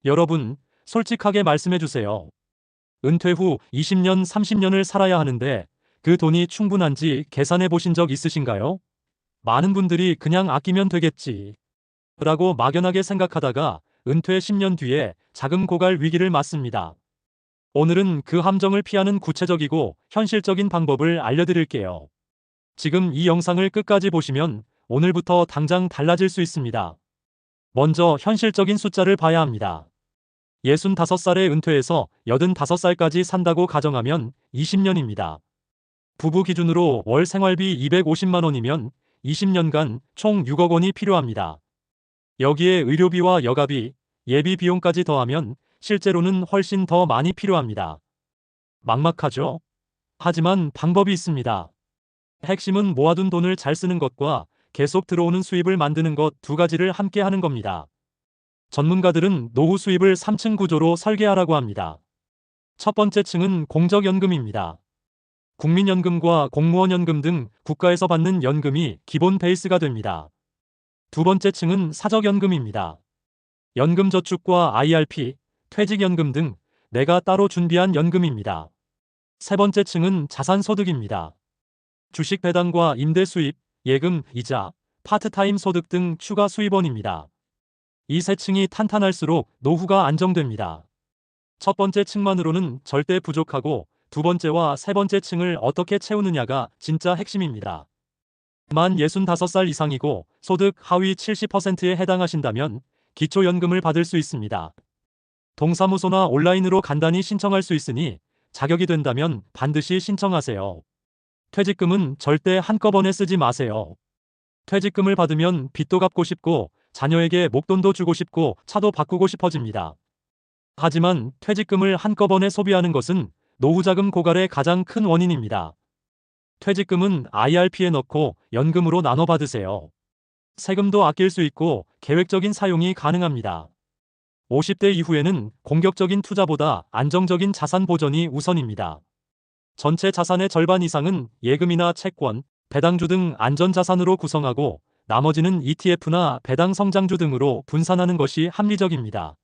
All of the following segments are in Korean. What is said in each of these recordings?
여러분, 솔직하게 말씀해 주세요. 은퇴 후 20년, 30년을 살아야 하는데 그 돈이 충분한지 계산해 보신 적 있으신가요? 많은 분들이 그냥 아끼면 되겠지 라고 막연하게 생각하다가 은퇴 10년 뒤에 자금 고갈 위기를 맞습니다. 오늘은 그 함정을 피하는 구체적이고 현실적인 방법을 알려드릴게요. 지금 이 영상을 끝까지 보시면 오늘부터 당장 달라질 수 있습니다. 먼저 현실적인 숫자를 봐야 합니다. 65살에 은퇴해서 85살까지 산다고 가정하면 20년입니다. 부부 기준으로 월 생활비 250만 원이면 20년간 총 6억 원이 필요합니다. 여기에 의료비와 여가비, 예비 비용까지 더하면 실제로는 훨씬 더 많이 필요합니다. 막막하죠? 하지만 방법이 있습니다. 핵심은 모아둔 돈을 잘 쓰는 것과 계속 들어오는 수입을 만드는 것 두 가지를 함께 하는 겁니다. 전문가들은 노후 수입을 3층 구조로 설계하라고 합니다. 첫 번째 층은 공적연금입니다. 국민연금과 공무원연금 등 국가에서 받는 연금이 기본 베이스가 됩니다. 두 번째 층은 사적연금입니다. 연금저축과 IRP, 퇴직연금 등 내가 따로 준비한 연금입니다. 세 번째 층은 자산소득입니다. 주식 배당과 임대 수입, 예금, 이자, 파트타임 소득 등 추가 수입원입니다. 이 세 층이 탄탄할수록 노후가 안정됩니다. 첫 번째 층만으로는 절대 부족하고 두 번째와 세 번째 층을 어떻게 채우느냐가 진짜 핵심입니다. 만 65살 이상이고 소득 하위 70%에 해당하신다면 기초연금을 받을 수 있습니다. 동사무소나 온라인으로 간단히 신청할 수 있으니 자격이 된다면 반드시 신청하세요. 퇴직금은 절대 한꺼번에 쓰지 마세요. 퇴직금을 받으면 빚도 갚고 싶고 자녀에게 목돈도 주고 싶고 차도 바꾸고 싶어집니다. 하지만 퇴직금을 한꺼번에 소비하는 것은 노후자금 고갈의 가장 큰 원인입니다. 퇴직금은 IRP에 넣고 연금으로 나눠 받으세요. 세금도 아낄 수 있고 계획적인 사용이 가능합니다. 50대 이후에는 공격적인 투자보다 안정적인 자산 보전이 우선입니다. 전체 자산의 절반 이상은 예금이나 채권, 배당주 등 안전자산으로 구성하고 나머지는 ETF나 배당 성장주 등으로 분산하는 것이 합리적입니다.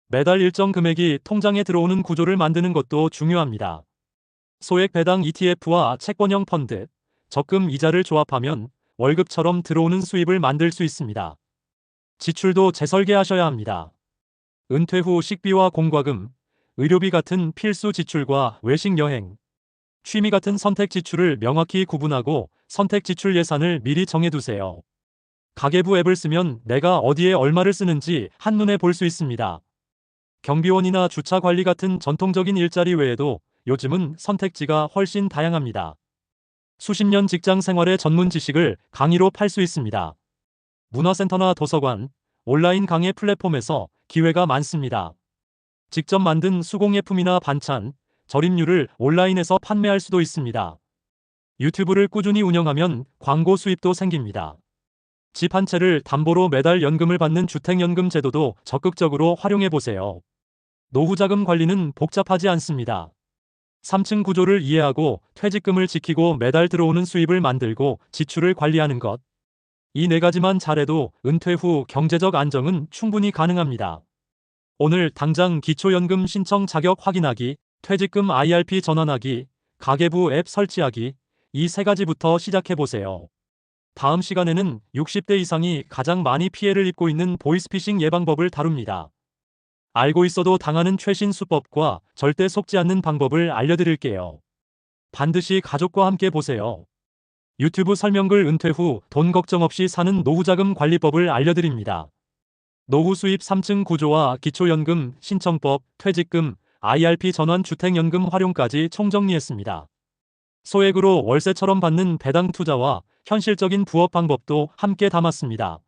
매달 일정 금액이 통장에 들어오는 구조를 만드는 것도 중요합니다. 소액 배당 ETF와 채권형 펀드, 적금 이자를 조합하면 월급처럼 들어오는 수입을 만들 수 있습니다. 지출도 재설계하셔야 합니다. 은퇴 후 식비와 공과금, 의료비 같은 필수 지출과 외식 여행, 취미 같은 선택 지출을 명확히 구분하고 선택 지출 예산을 미리 정해두세요. 가계부 앱을 쓰면 내가 어디에 얼마를 쓰는지 한눈에 볼 수 있습니다. 경비원이나 주차 관리 같은 전통적인 일자리 외에도 요즘은 선택지가 훨씬 다양합니다. 수십 년 직장 생활의 전문 지식을 강의로 팔 수 있습니다. 문화센터나 도서관, 온라인 강의 플랫폼에서 기회가 많습니다. 직접 만든 수공예품이나 반찬, 절임류를 온라인에서 판매할 수도 있습니다. 유튜브를 꾸준히 운영하면 광고 수입도 생깁니다. 집 한 채를 담보로 매달 연금을 받는 주택연금 제도도 적극적으로 활용해 보세요. 노후자금 관리는 복잡하지 않습니다. 3층 구조를 이해하고 퇴직금을 지키고 매달 들어오는 수입을 만들고 지출을 관리하는 것. 이 네 가지만 잘해도 은퇴 후 경제적 안정은 충분히 가능합니다. 오늘 당장 기초연금 신청 자격 확인하기, 퇴직금 IRP 전환하기, 가계부 앱 설치하기, 이 세 가지부터 시작해 보세요. 다음 시간에는 60대 이상이 가장 많이 피해를 입고 있는 보이스피싱 예방법을 다룹니다. 알고 있어도 당하는 최신 수법과 절대 속지 않는 방법을 알려드릴게요. 반드시 가족과 함께 보세요. 유튜브 설명글 은퇴 후 돈 걱정 없이 사는 노후자금 관리법을 알려드립니다. 노후 수입 3층 구조와 기초연금, 신청법, 퇴직금, IRP 전환 주택연금 활용까지 총정리했습니다. 소액으로 월세처럼 받는 배당 투자와 현실적인 부업 방법도 함께 담았습니다.